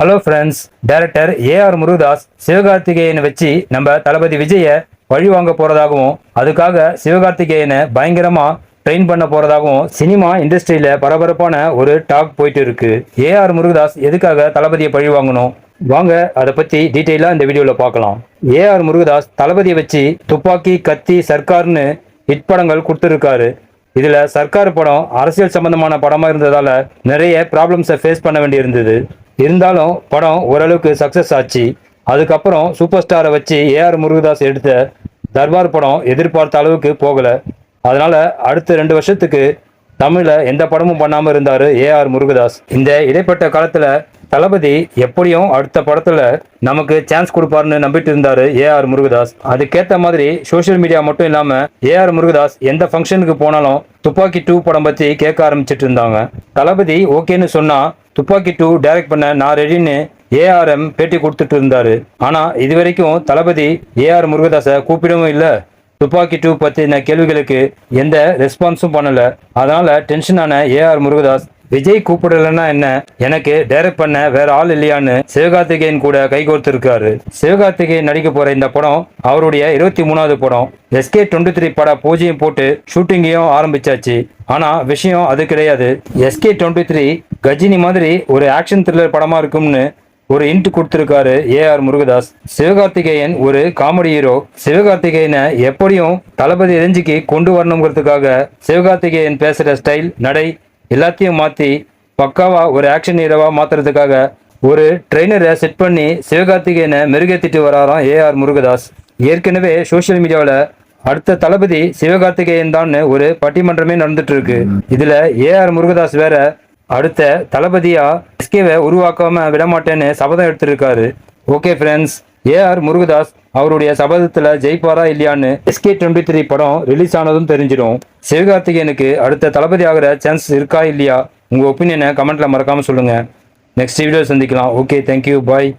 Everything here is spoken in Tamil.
Hello friends, director AR Murugadoss சிவகார்த்திகேயனை வச்சு நம்ம தளபதி விஜய பழி வாங்க போறதாகவும் அதுக்காக சிவகார்த்திகேயனை பயங்கரமா ட்ரெயின் பண்ண போறதாகவும் சினிமா இண்டஸ்ட்ரியில பரபரப்பான ஒரு டாக் போயிட்டு இருக்கு. ஏஆர் முருகதாஸ் எதுக்காக தளபதியை பழி வாங்கணும்? வாங்க அதை பத்தி டீட்டெயிலா இந்த வீடியோல பார்க்கலாம். ஏஆர் முருகதாஸ் தளபதியை வச்சு துப்பாக்கி, கத்தி, சர்க்கார்னு ஹிட் படங்கள் கொடுத்துருக்காரு. இதுல சர்க்கார் படம் அரசியல் சம்பந்தமான படமா இருந்ததால நிறைய ப்ராப்ளம்ஸை ஃபேஸ் பண்ண வேண்டி இருந்தது. இருந்தாலும் படம் ஓரளவுக்கு சக்சஸ் ஆச்சு. அதுக்கப்புறம் சூப்பர் ஸ்டாரை வச்சு ஏஆர் முருகதாஸ் எடுத்த தர்பார் படம் எதிர்பார்த்த அளவுக்கு போகல. அதனால அடுத்த 2 வருஷத்துக்கு தமிழ்ல எந்த படமும் பண்ணாம இருந்தாரு ஏஆர் முருகதாஸ். இந்த இடைப்பட்ட காலத்துல தளபதி எப்படியும் அடுத்த படத்துல நமக்கு சான்ஸ் கொடுப்பாருன்னு நம்பிட்டு இருந்தாரு ஏஆர் முருகதாஸ். அதுக்கேத்த மாதிரி சோசியல் மீடியா மட்டும் இல்லாம ஏஆர் முருகதாஸ் எந்த ஃபங்க்ஷனுக்கு போனாலும் துப்பாக்கி 2 படம் பத்தி கேட்க ஆரம்பிச்சிட்டு இருந்தாங்க. தளபதி ஓகேன்னு சொன்னா துப்பாக்கி 2 டைரக்ட் பண்ண நான் ரெடின்னு ஏஆர்எம் பேட்டி கொடுத்துட்டு இருந்தாரு. ஆனா இது வரைக்கும் தளபதி ஏஆர் முருகதாஸை கூப்பிடவும் இல்லை. துப்பாக்கி 2 பத்தின கேள்விகளுக்கு எந்த ரெஸ்பான்ஸும் பண்ணல. அதனால டென்ஷனான ஏஆர் முருகதாஸ் விஜய் கூப்பிடலன்னா என்ன, எனக்கு டைரக்ட் பண்ண வேற ஆள் இல்லையான்னு சிவகார்த்திகேயன் கூட கைகோர்த்து இருக்காரு. சிவகார்த்திகேயன் நடிக்க போற இந்த படம் அவருடைய 23வது படம். SK23 பட பூஜையும் போட்டு ஷூட்டிங்கையும் ஆரம்பிச்சாச்சு. ஆனா விஷயம் அது கிடையாது. SK23 கஜினி மாதிரி ஒரு ஆக்ஷன் த்ரில்லர் படமா இருக்கும்னு ஒரு இன்ட் கொடுத்திருக்காரு ஏஆர் முருகதாஸ். சிவகார்த்திகேயன் ஒரு காமெடி ஹீரோ. சிவகார்த்திகேயனை எப்படியும் தளபதி ரேஞ்சுக்கு கொண்டு வரணுங்கிறதுக்காக சிவகார்த்திகேயன் பேசுற ஸ்டைல், நடை எல்லாத்தையும் மாத்தி பக்காவா ஒரு ஆக்ஷன் ஹீரோவா மாத்துறதுக்காக ஒரு ட்ரெயினரை செட் பண்ணி சிவகார்த்திகேயனை மெருகேத்திட்டு வராராம் ஏஆர் முருகதாஸ். ஏற்கனவே சோசியல் மீடியாவில் அடுத்த தளபதி சிவகார்த்திகேயன் தான் ஒரு பட்டிமன்றமே நடந்துட்டு இருக்கு. இதுல ஏஆர் முருகதாஸ் வேற அடுத்த தளபதியா எஸ்கேவை உருவாக்காம விடமாட்டேன்னு சபதம் எடுத்திருக்காரு. ஓகே ஃப்ரெண்ட்ஸ், ஏஆர் முருகதாஸ் அவருடைய சபதத்துல ஜெயிப்பாரா இல்லையான்னு SK23 படம் ரிலீஸ் ஆனதும் தெரிஞ்சிடும். சிவகார்த்திகேயனுக்கு அடுத்த தளபதி ஆகிற சான்ஸ் இருக்கா இல்லையா? உங்க ஒப்பீனியனை கமெண்ட்ல மறக்காம சொல்லுங்க. நெக்ஸ்ட் வீடியோ சந்திக்கலாம். ஓகே, தேங்க்யூ, பாய்.